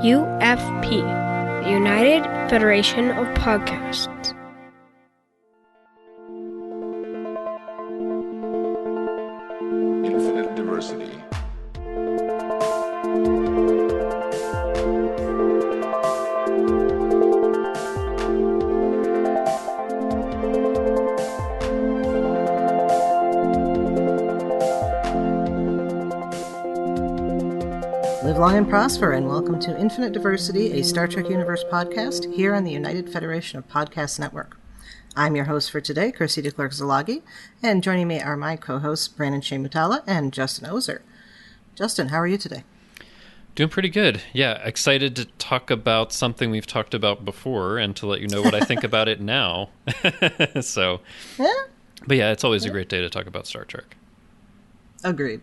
UFP, the United Federation of Podcasts. Infinite diversity. Live long and prosper, and welcome to Infinite Diversity, a Star Trek Universe podcast here on the United Federation of Podcasts Network. I'm your host for today, Chrissie De Clerck-Szilagyi, and joining me are my co-hosts Brandon Shea-Mutala and Justin Oser. Justin, how are you today? Doing pretty good. Yeah, excited to talk about something we've talked about before and to let you know what I think about it now. So, yeah? But yeah, it's always a great day to talk about Star Trek. Agreed.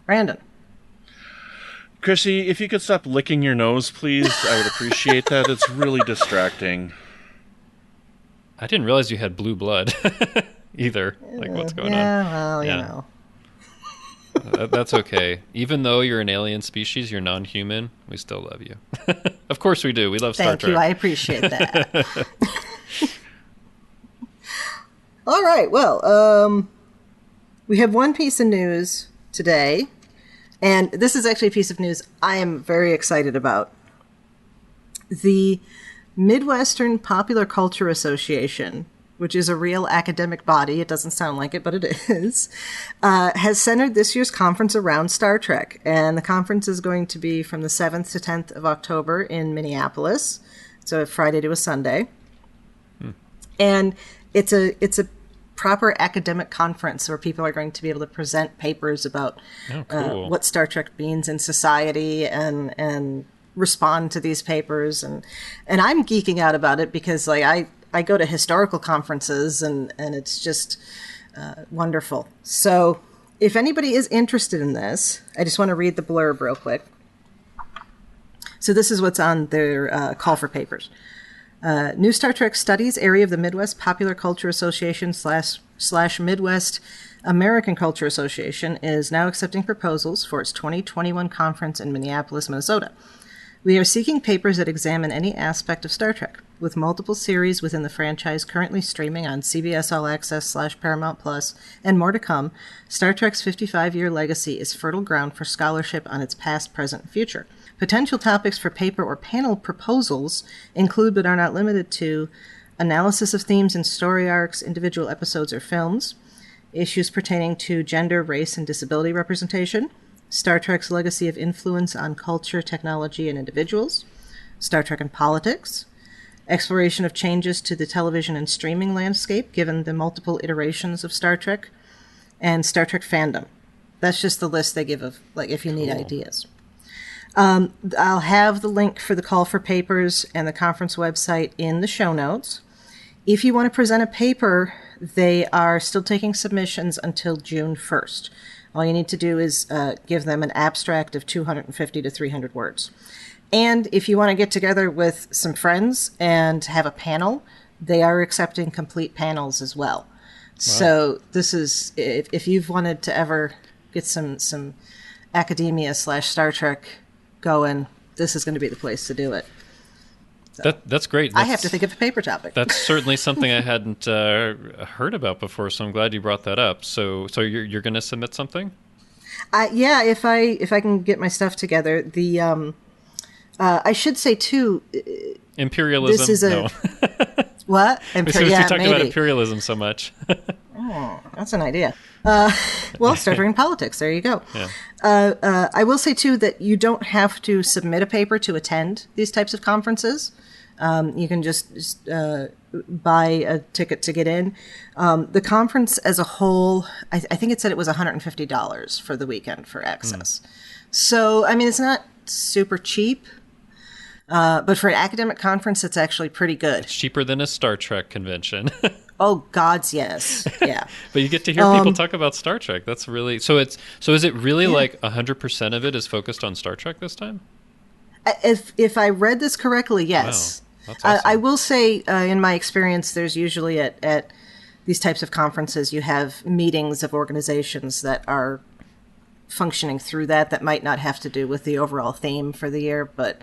Brandon? Chrissy, if you could stop licking your nose, please, I would appreciate that. It's really distracting. I didn't realize you had blue blood either. Like, what's going on? Well, you know. That's okay. Even though you're an alien species, you're non-human, we still love you. Of course we do. We love Star Trek. Thank you. I appreciate that. All right. Well, we have one piece of news today. And this is actually a piece of news I am very excited about. The Midwestern Popular Culture Association, which is a real academic body, it doesn't sound like it, but it is, has centered this year's conference around Star Trek. And the conference is going to be from the 7th to 10th of October in Minneapolis. So a Friday to a Sunday. And it's a proper academic conference where people are going to be able to present papers about what Star Trek means in society and respond to these papers. And I'm geeking out about it because I go to historical conferences and it's just wonderful. So if anybody is interested in this, I just want to read the blurb real quick. So this is what's on their call for papers. New Star Trek Studies area of the Midwest Popular Culture Association slash Midwest American Culture Association is now accepting proposals for its 2021 conference in Minneapolis, Minnesota. We are seeking papers that examine any aspect of Star Trek, with multiple series within the franchise currently streaming on CBS All Access / Paramount Plus, and more to come. Star Trek's 55-year legacy is fertile ground for scholarship on its past, present, and future. Potential topics for paper or panel proposals include, but are not limited to, analysis of themes and story arcs, individual episodes or films, issues pertaining to gender, race, and disability representation, Star Trek's legacy of influence on culture, technology, and individuals, Star Trek and politics, exploration of changes to the television and streaming landscape given the multiple iterations of Star Trek, and Star Trek fandom. That's just the list they give of, if you need ideas. I'll have the link for the call for papers and the conference website in the show notes. If you want to present a paper, they are still taking submissions until June 1st. All you need to do is give them an abstract of 250 to 300 words. And if you want to get together with some friends and have a panel, they are accepting complete panels as well. Wow. So this is, if you've wanted to ever get some academia / Star Trek going, this is going to be the place to do it. So, that's great. I have to think of a paper topic. That's certainly something I hadn't heard about before, so I'm glad you brought that up. So you're going to submit something? Yeah, if I can get my stuff together. The I should say too. Imperialism. This is no. What? We talked about imperialism so much. Oh, that's an idea. Well, Star Trek and politics. There you go. Yeah. I will say, too, that you don't have to submit a paper to attend these types of conferences. You can just buy a ticket to get in. The conference as a whole, I think it said it was $150 for the weekend for access. So, I mean, it's not super cheap. But for an academic conference, it's actually pretty good. It's cheaper than a Star Trek convention. Oh, gods, yes. Yeah. But you get to hear people talk about Star Trek. That's really... So is it really like 100% of it is focused on Star Trek this time? If I read this correctly, yes. Wow. That's awesome. I will say, in my experience, there's usually at these types of conferences, you have meetings of organizations that are functioning through that might not have to do with the overall theme for the year, but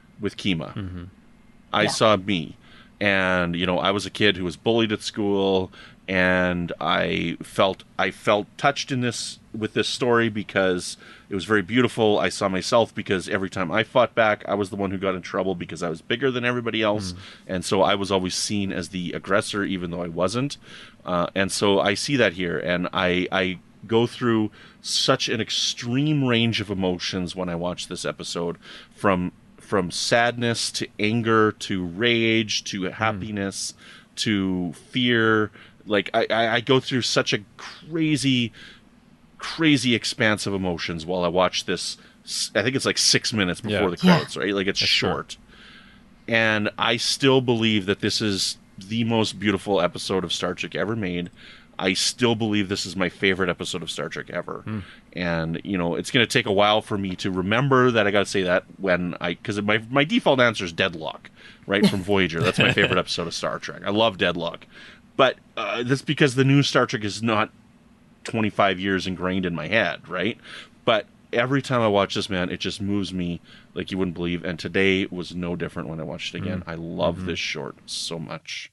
with Kima. I saw me. And, you know, I was a kid who was bullied at school, and I felt touched with this story because it was very beautiful. I saw myself because every time I fought back, I was the one who got in trouble because I was bigger than everybody else. And so I was always seen as the aggressor, even though I wasn't. And so I see that here, and I go through such an extreme range of emotions when I watch this episode, from sadness to anger to rage to happiness to fear. Like I go through such a crazy expanse of emotions while I watch this. I think it's like 6 minutes before the credits, right? Like it's short. And I still believe that this is the most beautiful episode of Star Trek ever made. I still believe this is my favorite episode of Star Trek ever. And, you know, it's going to take a while for me to remember that I got to say that because my default answer is Deadlock, right, from Voyager. That's my favorite episode of Star Trek. I love Deadlock. But that's because the new Star Trek is not 25 years ingrained in my head, right? But every time I watch this, man, it just moves me like you wouldn't believe. And today was no different when I watched it again. I love this short so much.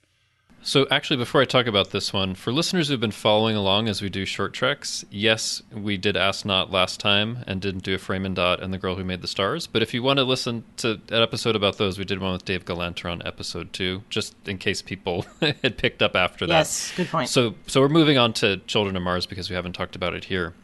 So actually, before I talk about this one, for listeners who've been following along as we do short treks, yes, we did Ask Not last time and didn't do a Frame and Dot and The Girl Who Made the Stars. But if you want to listen to an episode about those, we did one with Dave Galanter on episode 2, just in case people had picked up after that. Yes, good point. So we're moving on to Children of Mars because we haven't talked about it here.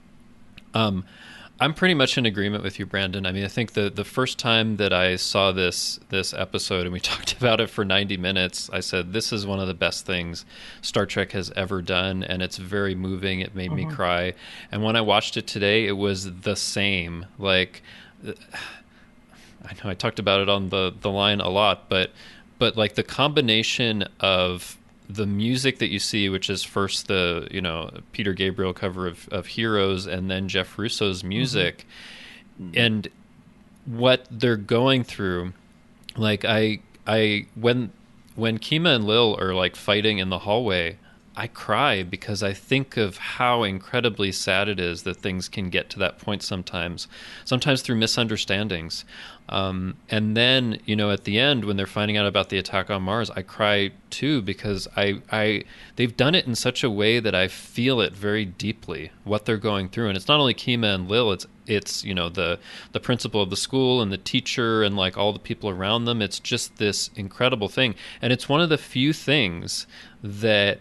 I'm pretty much in agreement with you, Brandon. I mean, I think the first time that I saw this episode and we talked about it for 90 minutes, I said, this is one of the best things Star Trek has ever done, and it's very moving. It made me cry. And when I watched it today, it was the same. Like, I know I talked about it on the line a lot, but like the combination of the music that you see, which is first the, you know, Peter Gabriel cover of Heroes, and then Jeff Russo's music, and what they're going through. Like when Kima and Lil are like fighting in the hallway, I cry because I think of how incredibly sad it is that things can get to that point sometimes through misunderstandings. And then, you know, at the end when they're finding out about the attack on Mars, I cry too, because they've done it in such a way that I feel it very deeply, what they're going through. And it's not only Kima and Lil, it's you know, the principal of the school and the teacher and like all the people around them. It's just this incredible thing. And it's one of the few things that,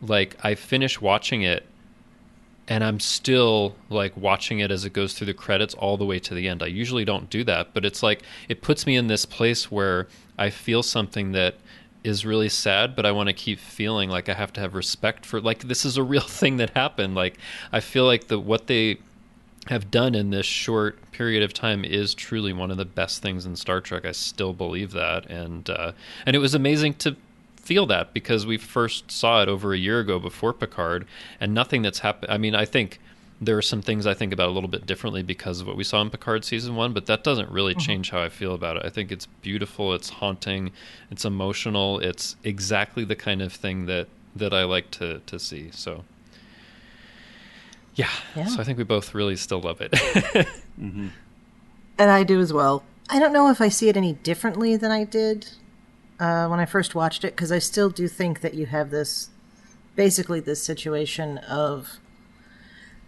like, I finish watching it and I'm still like watching it as it goes through the credits all the way to the end. I usually don't do that, but it's like it puts me in this place where I feel something that is really sad, but I want to keep feeling like I have to have respect for, like, this is a real thing that happened. Like, I feel like what they have done in this short period of time is truly one of the best things in Star Trek. I still believe that, and it was amazing to feel that because we first saw it over a year ago before Picard, and nothing that's happened. I mean, I think there are some things I think about a little bit differently because of what we saw in Picard season 1, but that doesn't really change how I feel about it. I think it's beautiful, it's haunting, it's emotional, it's exactly the kind of thing that I like to see. So yeah. So I think we both really still love it. And I do as well. I don't know if I see it any differently than I did when I first watched it, because I still do think that you have this situation of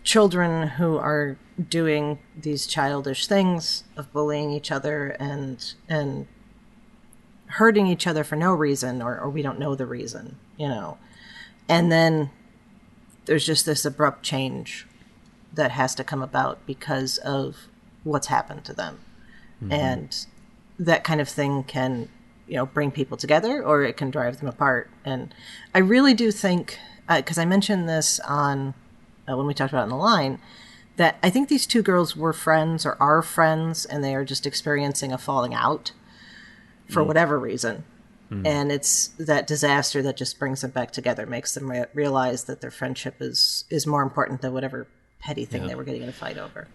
children who are doing these childish things of bullying each other and hurting each other for no reason, or we don't know the reason, you know. And then there's just this abrupt change that has to come about because of what's happened to them. And that kind of thing can, you know, bring people together, or it can drive them apart. And I really do think, because I mentioned this on when we talked about it in the line, that I think these two girls were friends or are friends, and they are just experiencing a falling out for whatever reason. And it's that disaster that just brings them back together, makes them realize that their friendship is more important than whatever petty thing they were getting in a fight over.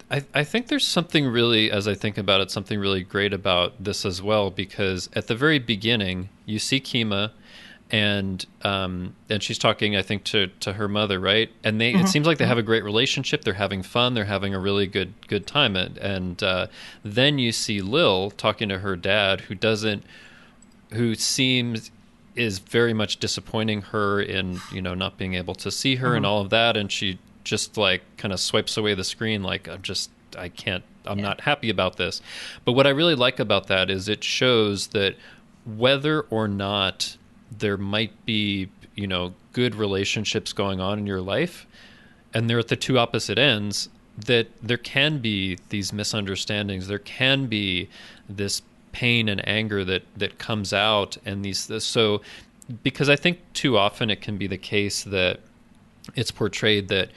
I think there's something really, as I think about it, something really great about this as well, because at the very beginning, you see Kima, and she's talking, I think, to her mother, right? And it seems like they have a great relationship. They're having fun. They're having a really good time. And then you see Lil talking to her dad, who is very much disappointing her in, not being able to see her and all of that. And she just like kind of swipes away the screen, like, I'm not happy about this. But what I really like about that is it shows that whether or not there might be, good relationships going on in your life, and they're at the two opposite ends, that there can be these misunderstandings. There can be this pain and anger that comes out, and so because I think too often it can be the case that it's portrayed that,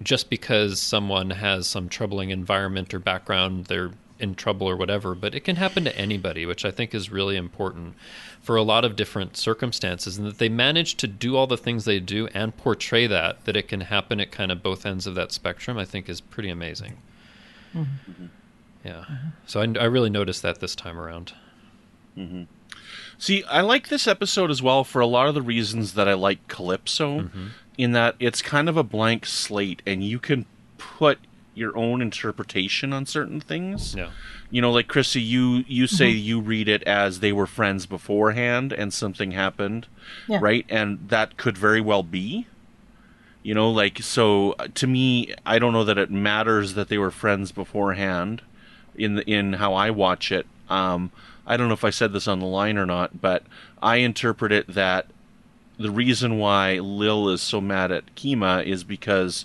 just because someone has some troubling environment or background, they're in trouble or whatever, but it can happen to anybody, which I think is really important for a lot of different circumstances, and that they manage to do all the things they do and portray that it can happen at kind of both ends of that spectrum, I think is pretty amazing. Mm-hmm. Yeah. So I really noticed that this time around. Mm-hmm. See, I like this episode as well for a lot of the reasons that I like Calypso, in that it's kind of a blank slate, and you can put your own interpretation on certain things. Yeah. Like Chrissie, you say you read it as they were friends beforehand and something happened, right? And that could very well be. So to me, I don't know that it matters that they were friends beforehand in how I watch it. I don't know if I said this on the line or not, but I interpret it that the reason why Lil is so mad at Kima is because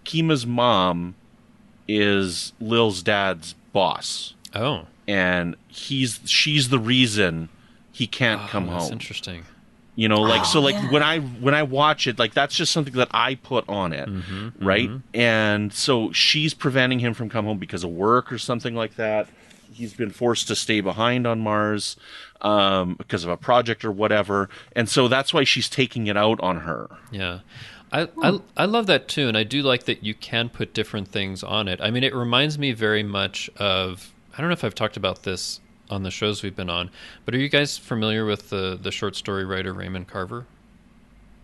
Kima's mom is Lil's dad's boss. Oh. And she's the reason he can't come home. That's interesting. When I watch it, like, that's just something that I put on it, right? And so she's preventing him from coming home because of work or something like that. He's been forced to stay behind on Mars because of a project or whatever, and so that's why she's taking it out on her. Yeah. I love that too, and I do like that you can put different things on it. I mean, it reminds me very much of, I don't know if I've talked about this on the shows we've been on, but are you guys familiar with the short story writer Raymond Carver?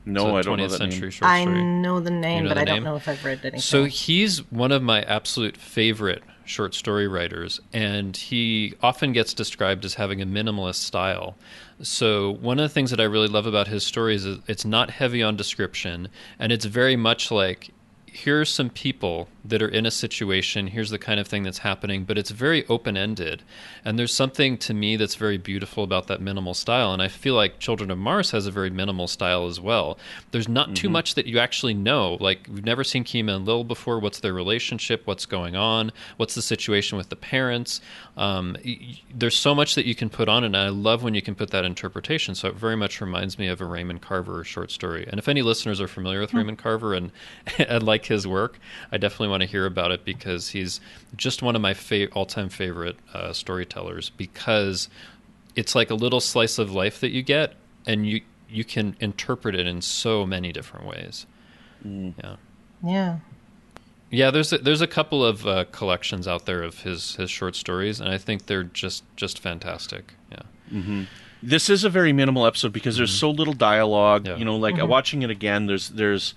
No, I don't know that 20th century name. short I story. know the name, know but the I name? don't know if I've read anything. So he's one of my absolute favorite short story writers, and he often gets described as having a minimalist style. So one of the things that I really love about his stories is it's not heavy on description, and it's very much like, here's some people that are in a situation, here's the kind of thing that's happening, but it's very open-ended. And there's something to me that's very beautiful about that minimal style, and I feel like Children of Mars has a very minimal style as well. There's not too much that you actually know. Like, we've never seen Kima and Lil before. What's their relationship? What's going on? What's the situation with the parents? There's so much that you can put on, and I love when you can put that interpretation. So it very much reminds me of a Raymond Carver short story. And if any listeners are familiar with Raymond Carver and like his work, I definitely want to hear about it, because he's just one of my all-time favorite storytellers, because it's like a little slice of life that you get, and you can interpret it in so many different ways. Yeah, there's a couple of collections out there of his short stories, and I think they're just fantastic. Yeah. This is a very minimal episode because there's so little dialogue. Yeah. Watching it again, there's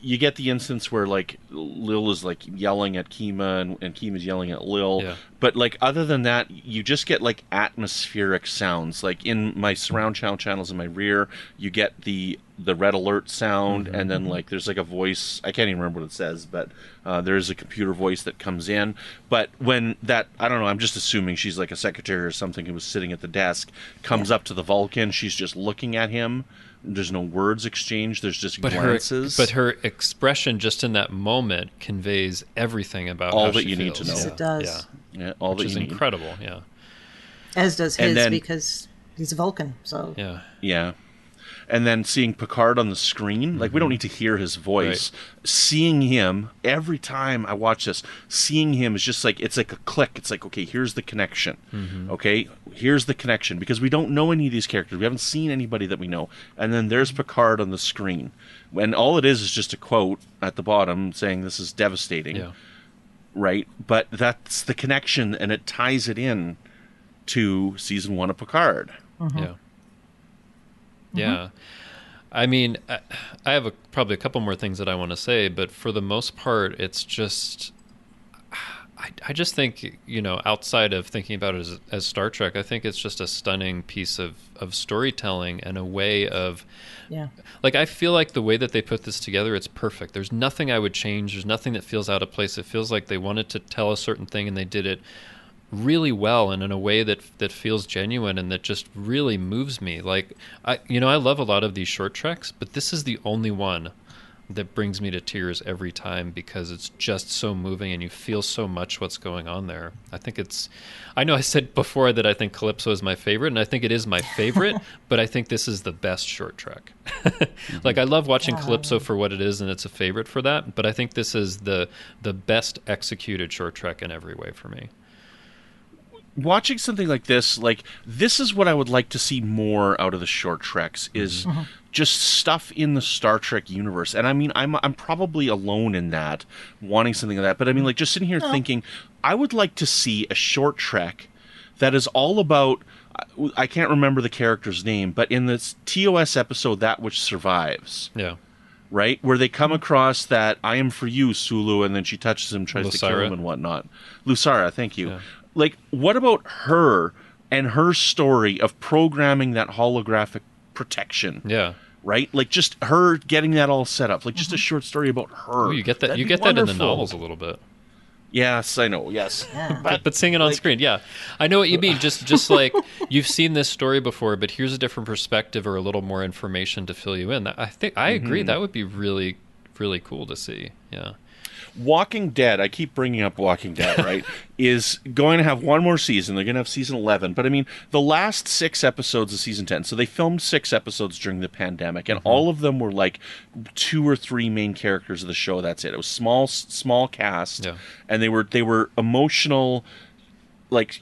you get the instance where, like, Lil is, like, yelling at Kima and Kima's yelling at Lil. Yeah. But, like, other than that, you just get, like, atmospheric sounds. Like, in my surround sound channels in my rear, you get the red alert sound, and then, like, there's, like, a voice. I can't even remember what it says, but there's a computer voice that comes in. But when that, I don't know, I'm just assuming she's, like, a secretary or something who was sitting at the desk, comes up to the Vulcan, she's just looking at him. There's no words exchanged. There's just glances. But her expression just in that moment conveys everything about all how that she you need feels. to know. Yes, it does. Yeah, all Which that is you need. incredible. Yeah. As does his, then, because he's a Vulcan. So yeah. And then seeing Picard on the screen, like, we don't need to hear his voice. Right. Seeing him, every time I watch this, seeing him is just like, it's like a click. It's like, okay, here's the connection. Okay, here's the connection. Because we don't know any of these characters. We haven't seen anybody that we know. And then there's Picard on the screen. And all it is just a quote at the bottom saying this is devastating. Yeah. Right? But that's the connection, and it ties it in to season 1 of Picard. Yeah. Yeah. I mean, I have probably a couple more things that I want to say, but for the most part, it's just, I just think, outside of thinking about it as Star Trek, I think it's just a stunning piece of storytelling and a way of, like, I feel like the way that they put this together, it's perfect. There's nothing I would change. There's nothing that feels out of place. It feels like they wanted to tell a certain thing and they did it really well and in a way that feels genuine and that just really moves me. Like, I love a lot of these short treks, but this is the only one that brings me to tears every time because it's just so moving and you feel so much what's going on there. I know I said before that I think Calypso is my favorite, and I think it is my favorite, but I think this is the best short trek. Like, I love watching Calypso for what it is, and it's a favorite for that, but I think this is the best executed short trek in every way for me. Watching something like this is what I would like to see more out of the short treks, is just stuff in the Star Trek universe. And I mean, I'm probably alone in that, wanting something like that. But I mean, like, just sitting here thinking, I would like to see a short trek that is all about, I can't remember the character's name, but in this TOS episode, That Which Survives. Yeah. Right? Where they come across that, I am for you, Sulu, and then she touches him, tries to kill him and whatnot. Lusara, thank you. Yeah. Like, what about her and her story of programming that holographic protection? Yeah. Right? Like, just her getting that all set up. Like, just a short story about her. Ooh, you get that. You get that in the novels a little bit. Yes, I know. Yes. Yeah. But seeing it on screen, yeah. I know what you mean. Just like you've seen this story before, but here's a different perspective or a little more information to fill you in. I agree. That would be really, really cool to see. Yeah. Walking Dead, I keep bringing up Walking Dead, right, is going to have one more season. They're going to have season 11. But, I mean, the last 6 episodes of season 10, so they filmed 6 episodes during the pandemic, and all of them were, like, 2 or 3 main characters of the show. That's it. It was small cast, and they were emotional, like,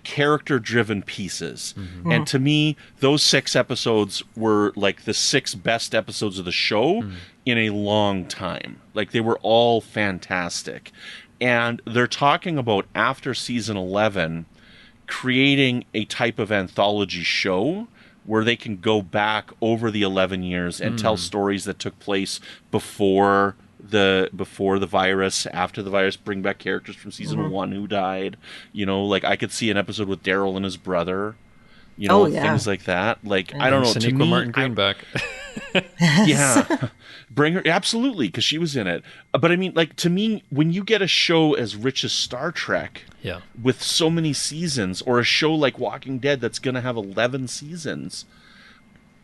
character-driven pieces. And to me, those 6 episodes were, like, the 6 best episodes of the show in a long time. Like, they were all fantastic. And they're talking about, after season 11, creating a type of anthology show where they can go back over the 11 years and tell stories that took place before the virus, after the virus, bring back characters from season 1 who died. Like, I could see an episode with Daryl and his brother, things like that. Like, I don't know. To me, Martin Greenback. Yeah. Bring her, absolutely, because she was in it. But I mean, like, to me, when you get a show as rich as Star Trek, with so many seasons, or a show like Walking Dead that's going to have 11 seasons,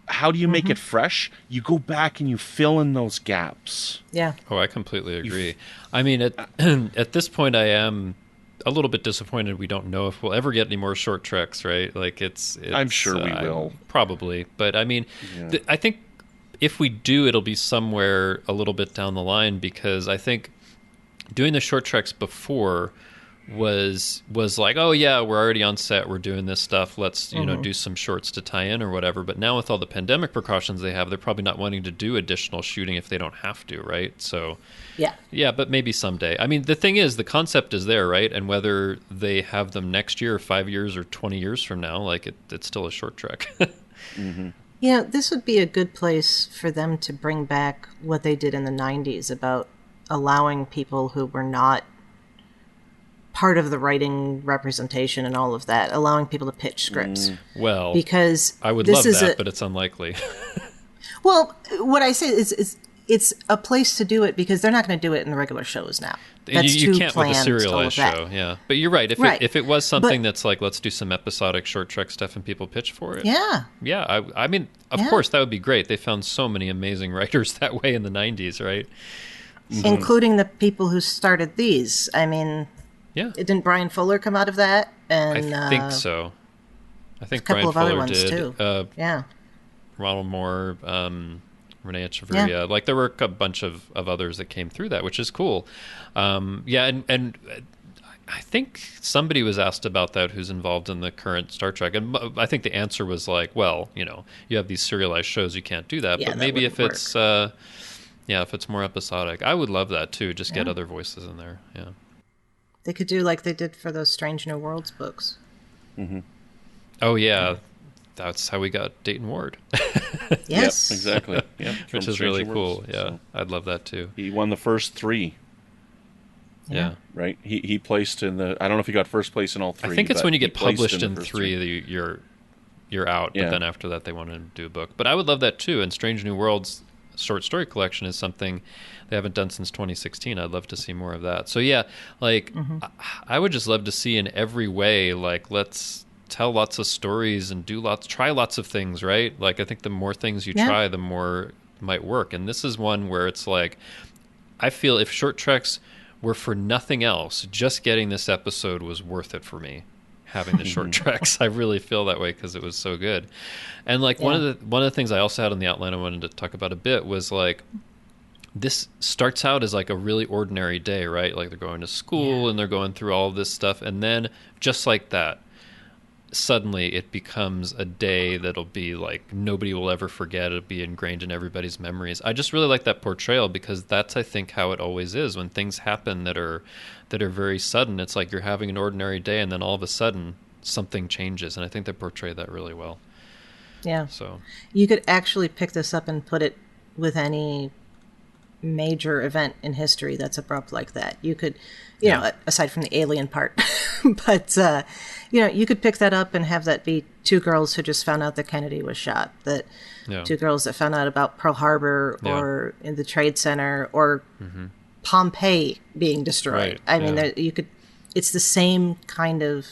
how do you make it fresh? You go back and you fill in those gaps. Yeah. Oh, I completely agree. I mean, at this point, I am a little bit disappointed we don't know if we'll ever get any more short treks, right? Like, it's I'm sure we will. Probably. But I mean, I think if we do, it'll be somewhere a little bit down the line, because I think doing the short treks before was like, oh yeah, we're already on set, we're doing this stuff, let's do some shorts to tie in or whatever. But now with all the pandemic precautions they have, they're probably not wanting to do additional shooting if they don't have to, right? So yeah, but maybe someday. I mean, the thing is, the concept is there, right? And whether they have them next year or 5 years or 20 years from now, like, it's still a short trek. Yeah, this would be a good place for them to bring back what they did in the 90s about allowing people who were not part of the writing representation and all of that, allowing people to pitch scripts. Well, because I would love that, but it's unlikely. Well, what I say is it's a place to do it, because they're not going to do it in the regular shows now. That's you too can't planned, with a serialized show, yeah. But you're right. If it was something that's like, let's do some episodic short trek stuff and people pitch for it. Yeah. I mean, of course, that would be great. They found so many amazing writers that way in the 90s, right? Including the people who started these. I mean, didn't Brian Fuller come out of that? And I think so. I think a couple Brian of other Fuller ones did. Too. Ronald Moore, Renee Echeverria. Like, there were a bunch of others that came through that, which is cool. And I think somebody was asked about that who's involved in the current Star Trek, and I think the answer was like, well, you have these serialized shows, you can't do that. But maybe if it's if it's more episodic, I would love that too. Just get other voices in there. Yeah, they could do like they did for those Strange New Worlds books. Oh yeah. that's how we got Dayton Ward. Yes. Yep, exactly. Yep, Which is really cool. Yeah, so I'd love that too. He won the first 3. Yeah. Right. He placed in the. I don't know if he got first place in all 3. I think it's when you get published in 3 3. that you're out. But then after that, they want to do a book. But I would love that too. And Strange New Worlds short story collection is something they haven't done since 2016. I'd love to see more of that. So yeah, like I would just love to see in every way. Like let's tell lots of stories and try lots of things. Right. Like I think the more things you try, the more it might work. And this is one where it's like I feel if Short Treks were for nothing else, just getting this episode was worth it for me. Having the Short Treks, I really feel that way because it was so good. And like one of the things I also had on the outline I wanted to talk about a bit was like this starts out as like a really ordinary day, right? Like they're going to school and they're going through all of this stuff, and then just like that, suddenly it becomes a day that'll be like nobody will ever forget. It'll be ingrained in everybody's memories. I just really like that portrayal because that's I think how it always is when things happen that are very sudden. It's like you're having an ordinary day and then all of a sudden something changes, and I think they portray that really well. Yeah. So you could actually pick this up and put it with any major event in history that's abrupt like that. You could, you know, aside from the alien part, but, you know, you could pick that up and have that be 2 girls who just found out that Kennedy was shot, that 2 girls that found out about Pearl Harbor or in the Trade Center or Pompeii being destroyed. Right. I mean, you could, it's the same kind of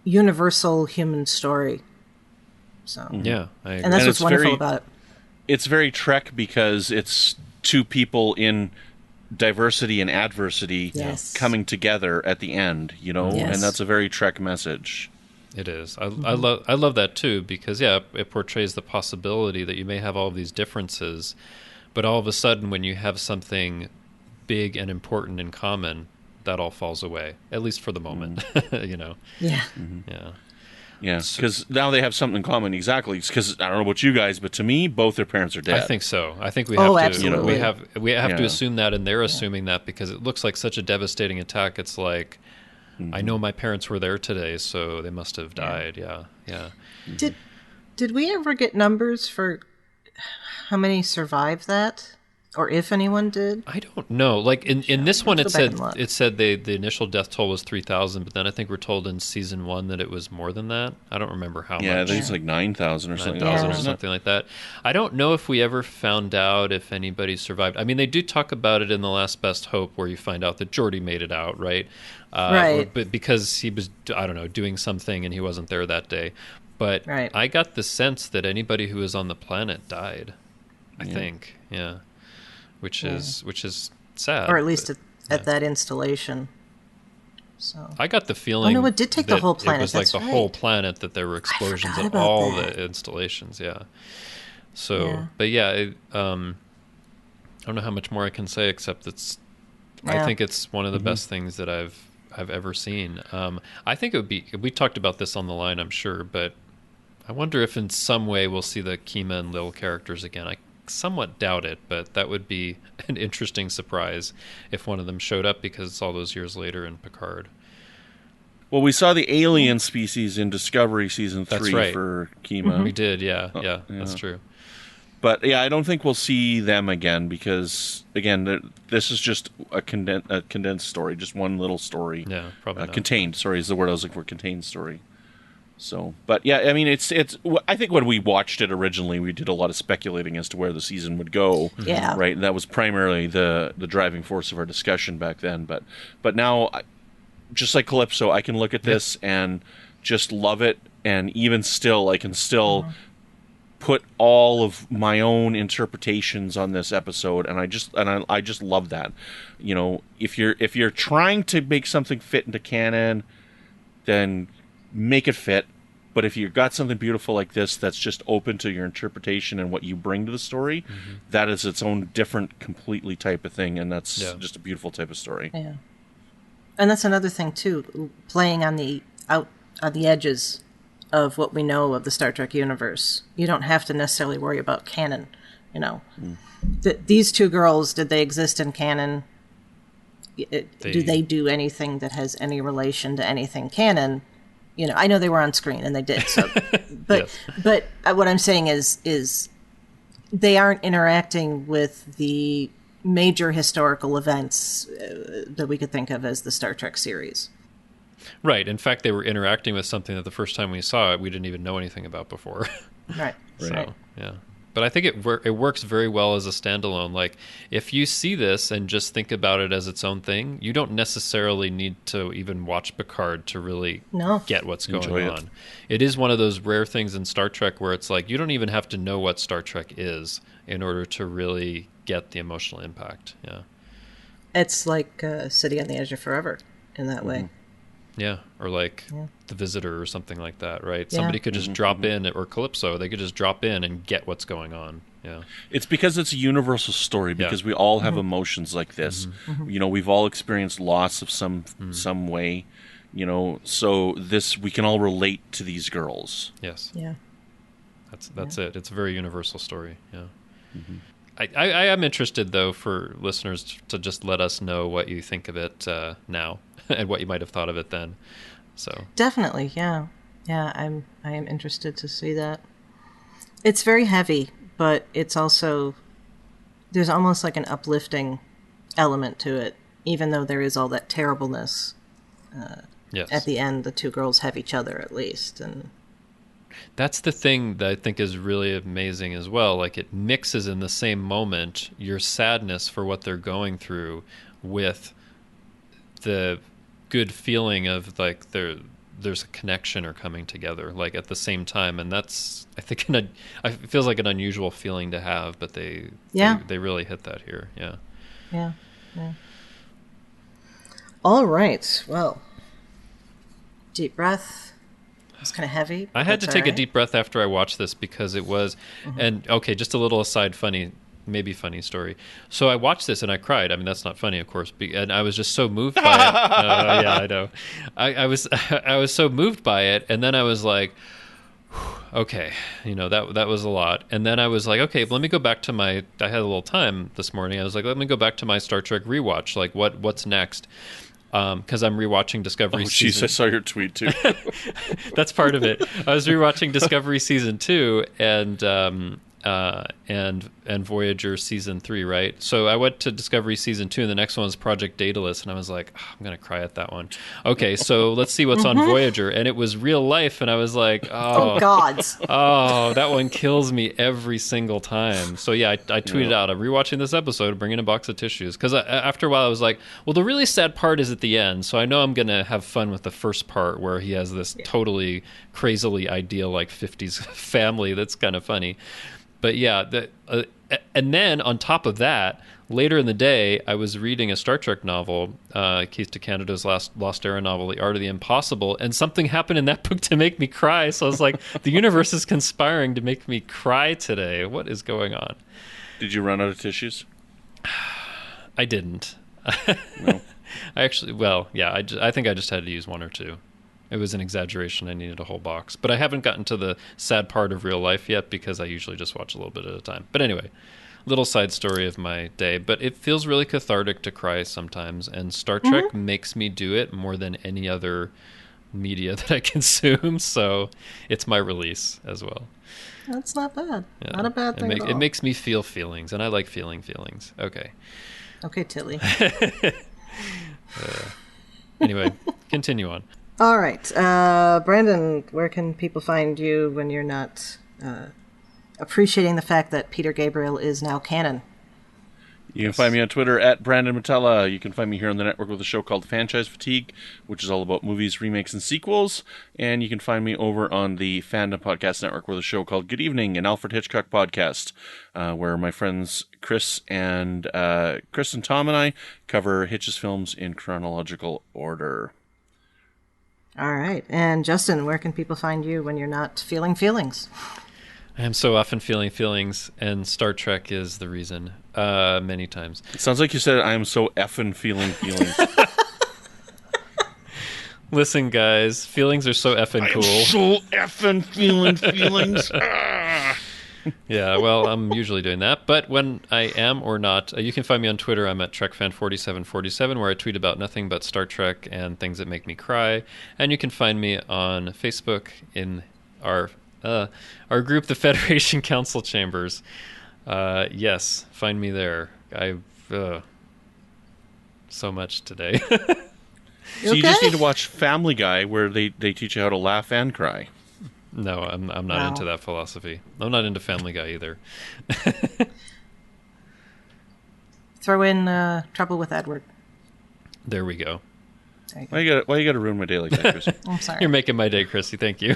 universal human story. So, yeah, I agree. And that's what's wonderful about it. It's very Trek because it's 2 people in diversity and adversity coming together at the end, you know, and that's a very Trek message. It is. I love that too because it portrays the possibility that you may have all of these differences, but all of a sudden when you have something big and important in common, that all falls away, at least for the moment, you know. Yeah. Yeah. Yeah, because now they have something in common. Exactly. Because I don't know about you guys, but to me, both their parents are dead. I think so. I think we have to. Absolutely. We have to assume that, and they're assuming that because it looks like such a devastating attack. It's like, I know my parents were there today, so they must have died. Yeah. Did we ever get numbers for how many survived that? Or if anyone did? I don't know. Like in this one, it said the initial death toll was 3,000, but then I think we're told in season 1 that it was more than that. I don't remember how much. Yeah, I think it's like 9,000 or something. 9,000 or something like that. I don't know if we ever found out if anybody survived. I mean, they do talk about it in The Last Best Hope, where you find out that Geordi made it out, right? Right. But because he was, I don't know, doing something and he wasn't there that day. But I got the sense that anybody who was on the planet died. I think, which is sad, or at least at that installation. So I got the feeling. Oh no, it did take the whole planet. It was like the whole planet that there were explosions at all the installations. Yeah. So, but I don't know how much more I can say except I think it's one of the best things that I've ever seen. I think it would be. We talked about this on the line, I'm sure, but I wonder if in some way we'll see the Kima and Lil characters again. I somewhat doubt it, but that would be an interesting surprise if one of them showed up because it's all those years later in Picard. Well, we saw the alien species in Discovery season 3 for Kima. We did, yeah, that's true. But I don't think we'll see them again because, again, this is just a condensed story, just one little story. Yeah, probably not. Contained. Sorry, is the word I was looking for. Contained story. So, but I mean, it's. I think when we watched it originally, we did a lot of speculating as to where the season would go. Yeah. Right, and that was primarily the driving force of our discussion back then. But now, just like Calypso, I can look at this and just love it, and even still, I can still put all of my own interpretations on this episode, and I just love that. You know, if you're trying to make something fit into canon, then make it fit. But if you've got something beautiful like this that's just open to your interpretation and what you bring to the story, that is its own different, completely type of thing, and that's just a beautiful type of story. Yeah, and that's another thing too, playing on the edges of what we know of the Star Trek universe. You don't have to necessarily worry about canon. You know, these 2 girls, did they exist in canon? Do they do anything that has any relation to anything canon? I know they were on screen and they did. So, but Yes. but what I'm saying is they aren't interacting with the major historical events that we could think of as the Star Trek series. Right. In fact, they were interacting with something that the first time we saw it, we didn't even know anything about before. Right. So, yeah. But I think it works very well as a standalone. Like, if you see this and just think about it as its own thing, you don't necessarily need to even watch Picard to really get what's going on. It is one of those rare things in Star Trek where it's like you don't even have to know what Star Trek is in order to really get the emotional impact. Yeah. It's like City on the Edge of Forever in that way. Yeah, or like The Visitor or something like that, right? Yeah. Somebody could just drop in, or Calypso, they could just drop in and get what's going on. Yeah. It's because it's a universal story, because we all have emotions like this. We've all experienced loss of some way, so this, we can all relate to these girls. Yes. Yeah. That's it. It's a very universal story. Yeah. I am interested, though, for listeners to just let us know what you think of it now and what you might have thought of it then. So Definitely, yeah. I am interested to see that. It's very heavy, but it's also, there's almost like an uplifting element to it, even though there is all that terribleness. yes. At the end, the two girls have each other at least, and That's the thing that I think is really amazing as well. Like, it mixes in the same moment your sadness for what they're going through with the good feeling of like there's a connection or coming together, like at the same time. And that's, I think, it feels like an unusual feeling to have, but they really hit that here. Yeah. Yeah. All right. Well, deep breath. It's kind of heavy. I had to take a deep breath after I watched this because it was, and okay, just a little aside, funny story. So I watched this and I cried. I mean, that's not funny, of course, and I was just so moved by it. Yeah, I know. I was so moved by it, and then I was like, okay, that was a lot. And then I was like, okay, let me go back to I had a little time this morning. I was like, let me go back to my Star Trek rewatch. Like, what's next? Because I'm rewatching Discovery season. Jeez, I saw your tweet too. That's part of it. I was rewatching Discovery season 2 and Voyager season 3, right? So I went to Discovery season 2, and the next one was Project Daedalus, and I was like, I'm gonna cry at that one. Okay, so let's see what's on Voyager, and it was real life, and I was like, oh God, oh, that one kills me every single time. So yeah, I tweeted out, I'm rewatching this episode, bring in a box of tissues, because after a while I was like, well, the really sad part is at the end, so I know I'm gonna have fun with the first part where he has this totally crazily ideal like 50s family that's kind of funny. But yeah, and then on top of that, later in the day, I was reading a Star Trek novel, Keith DeCandido's Lost Era novel, The Art of the Impossible, and something happened in that book to make me cry. So I was like, the universe is conspiring to make me cry today. What is going on? Did you run out of tissues? I didn't. No. I think I just had to use one or two. It was an exaggeration. I needed a whole box. But I haven't gotten to the sad part of real life yet because I usually just watch a little bit at a time. But anyway, little side story of my day. But it feels really cathartic to cry sometimes. And Star Trek makes me do it more than any other media that I consume. So it's my release as well. That's not bad. Yeah. Not a bad thing at all. It makes me feel feelings. And I like feeling feelings. Okay. Okay, Tilly. Anyway, continue on. All right. Brandon, where can people find you when you're not appreciating the fact that Peter Gabriel is now canon? You can find me on Twitter at Brandon Matella. You can find me here on the network with a show called Franchise Fatigue, which is all about movies, remakes, and sequels. And you can find me over on the Fandom Podcast Network with a show called Good Evening, an Alfred Hitchcock podcast, where my friends Chris and Tom and I cover Hitch's films in chronological order. All right. And Justin, where can people find you when you're not feeling feelings? I am so often feeling feelings, and Star Trek is the reason, many times. It sounds like you said, I am so effing feeling feelings. Listen, guys, feelings are so effing cool. I am so effing feeling feelings. Yeah, well, I'm usually doing that. But when I am or not, you can find me on Twitter. I'm at TrekFan4747, where I tweet about nothing but Star Trek and things that make me cry. And you can find me on Facebook in our group, the Federation Council Chambers. Yes, find me there. I've so much today. So you just need to watch Family Guy, where they teach you how to laugh and cry. No, I'm not into that philosophy. I'm not into Family Guy either. Throw in Trouble with Edward. There we go. Why you gotta ruin my day like that, Chrissy? I'm sorry. You're making my day, Chrissy. Thank you.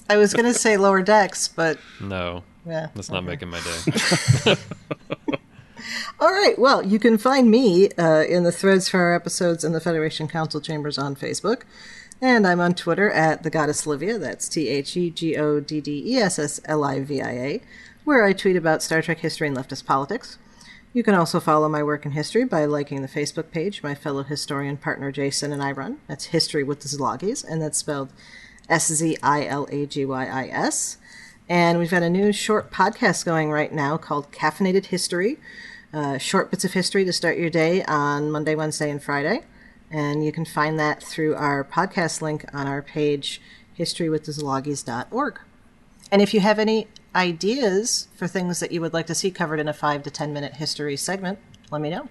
I was going to say Lower Decks, but... No, that's not making my day. All right, well, you can find me in the threads for our episodes in the Federation Council Chambers on Facebook. And I'm on Twitter at the Goddess Livia, that's TheGoddessLivia, where I tweet about Star Trek history and leftist politics. You can also follow my work in history by liking the Facebook page my fellow historian partner Jason and I run. That's History with the Szilagys, and that's spelled Szilagys. And we've got a new short podcast going right now called Caffeinated History, short bits of history to start your day on Monday, Wednesday, and Friday. And you can find that through our podcast link on our page, historywiththeszilagys.org. And if you have any ideas for things that you would like to see covered in a 5 to 10 minute history segment, let me know.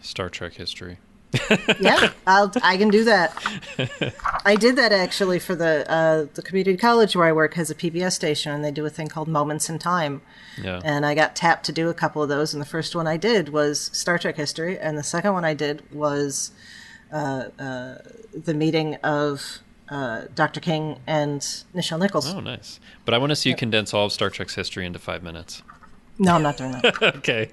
Star Trek history. Yeah, I can do that. I did that actually for the community college where I work has a PBS station, and they do a thing called Moments in Time. Yeah. And I got tapped to do a couple of those, and the first one I did was Star Trek history, and the second one I did was the meeting of Dr. King and Nichelle Nichols. Oh, nice. But I want to see you condense all of Star Trek's history into 5 minutes. No, I'm not doing that. Okay.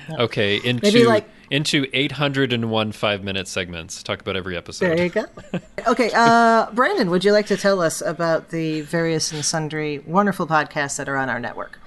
No. Okay, into 801 5-minute segments. Talk about every episode. There you go. Okay, Brandon, would you like to tell us about the various and sundry wonderful podcasts that are on our network?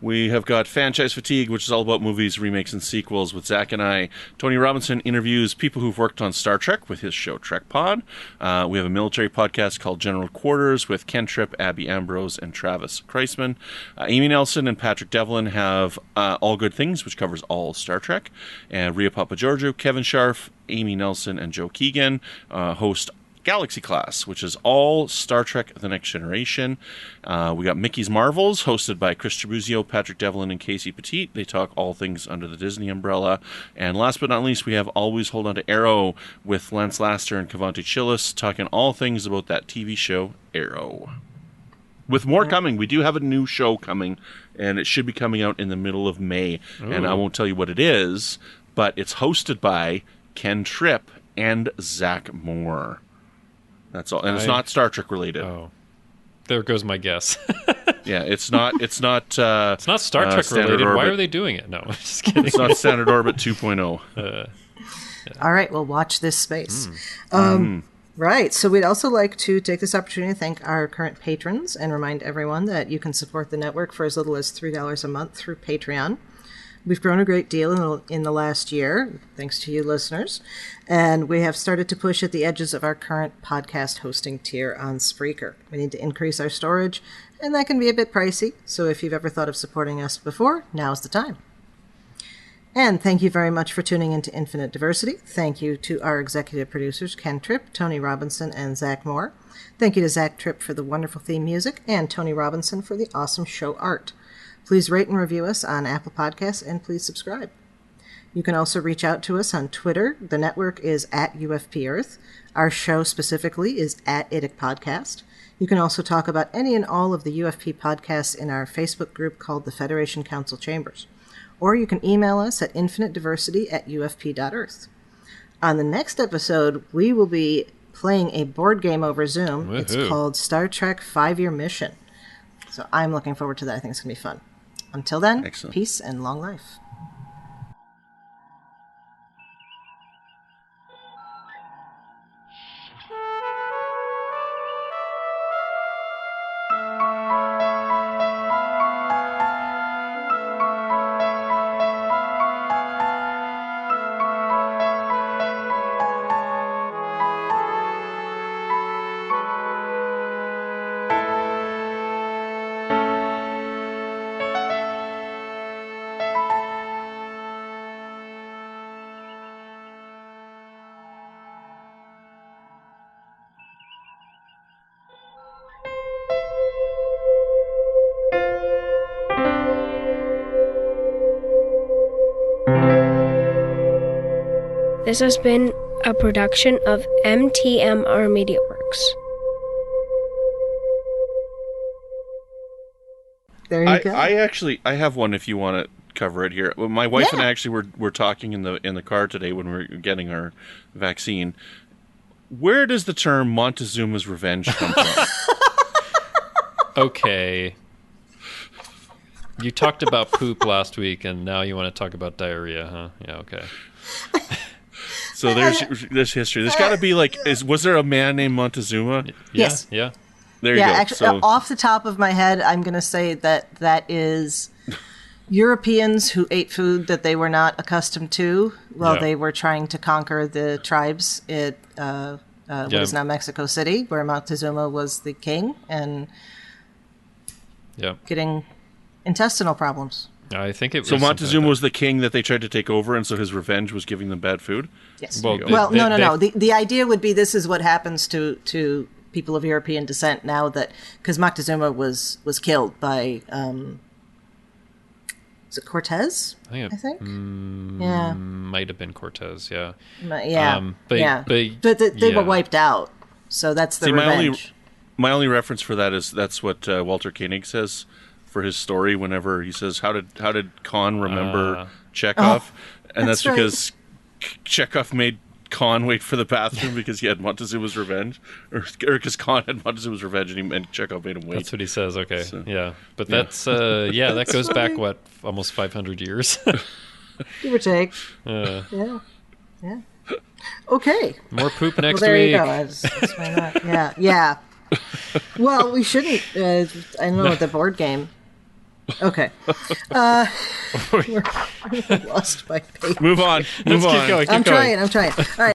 We have got Franchise Fatigue, which is all about movies, remakes, and sequels with Zach and I. Tony Robinson interviews people who've worked on Star Trek with his show Trek Pod. We have a military podcast called General Quarters with Ken Tripp, Abby Ambrose, and Travis Kreisman. Amy Nelson and Patrick Devlin have All Good Things, which covers all Star Trek. And Rhea Papageorgiou, Kevin Scharf, Amy Nelson, and Joe Keegan host Galaxy Class, which is all Star Trek The Next Generation. We got Mickey's Marvels, hosted by Chris Tribuzio, Patrick Devlin, and Casey Pettitt. They talk all things under the Disney umbrella. And last but not least, we have Always Hold On to Arrow with Lance Laster and Kavante Chillis, talking all things about that TV show, Arrow. With more coming, we do have a new show coming, and it should be coming out in the middle of May. Ooh. And I won't tell you what it is, but it's hosted by Ken Tripp and Zach Moore. That's all, and it's not Star Trek related. Oh, there goes my guess. Yeah, it's not. It's not Star Trek related. Orbit. Why are they doing it? No, just kidding. It's not Standard Orbit 2.0. Yeah. All right, well, watch this space. Right, so we'd also like to take this opportunity to thank our current patrons and remind everyone that you can support the network for as little as $3 a month through Patreon. We've grown a great deal in the last year, thanks to you listeners, and we have started to push at the edges of our current podcast hosting tier on Spreaker. We need to increase our storage, and that can be a bit pricey, so if you've ever thought of supporting us before, now's the time. And thank you very much for tuning into Infinite Diversity. Thank you to our executive producers, Ken Tripp, Tony Robinson, and Zach Moore. Thank you to Zach Tripp for the wonderful theme music, and Tony Robinson for the awesome show art. Please rate and review us on Apple Podcasts, and please subscribe. You can also reach out to us on Twitter. The network is at UFP Earth. Our show specifically is at IDIC Podcast. You can also talk about any and all of the UFP podcasts in our Facebook group called the Federation Council Chambers. Or you can email us at infinitediversity@ufp.earth. On the next episode, we will be playing a board game over Zoom. Woohoo. It's called Star Trek 5-Year Mission. So I'm looking forward to that. I think it's going to be fun. Until then, Excellent. Peace and long life. This has been a production of MTMR Media Works. There you go. I have one if you want to cover it here. My wife and I actually were talking in the car today when we were getting our vaccine. Where does the term Montezuma's Revenge come from? Okay. You talked about poop last week, and now you want to talk about diarrhea, huh? Yeah, okay. So there's history. There's got to be was there a man named Montezuma? Yes. Yeah. There you go. Actually, So, off the top of my head, I'm going to say that is Europeans who ate food that they were not accustomed to while they were trying to conquer the tribes at what is now Mexico City, where Montezuma was the king, and getting intestinal problems. I think it was. So Montezuma was the king that they tried to take over, and so his revenge was giving them bad food? Yes. Well, no. The idea would be this is what happens to people of European descent now that, because Moctezuma was killed by, is it Cortez? I think. Might have been Cortez, yeah. But they were wiped out, so that's the revenge. My only reference for that is that's what Walter Koenig says for his story whenever he says, how did Khan remember Chekhov? And that's because Chekhov made Khan wait for the bathroom because he had Montezuma's revenge, or because Khan had Montezuma's revenge and Chekhov made him wait. That's what he says. Okay, so, yeah, but that's that goes back almost 500 years, give or take. Yeah. Okay. More poop next there week. You go. That's why not. Yeah. Well, we shouldn't. I know the board game. Okay. We're lost by paper. Move on. Let's keep going. I'm trying. All right.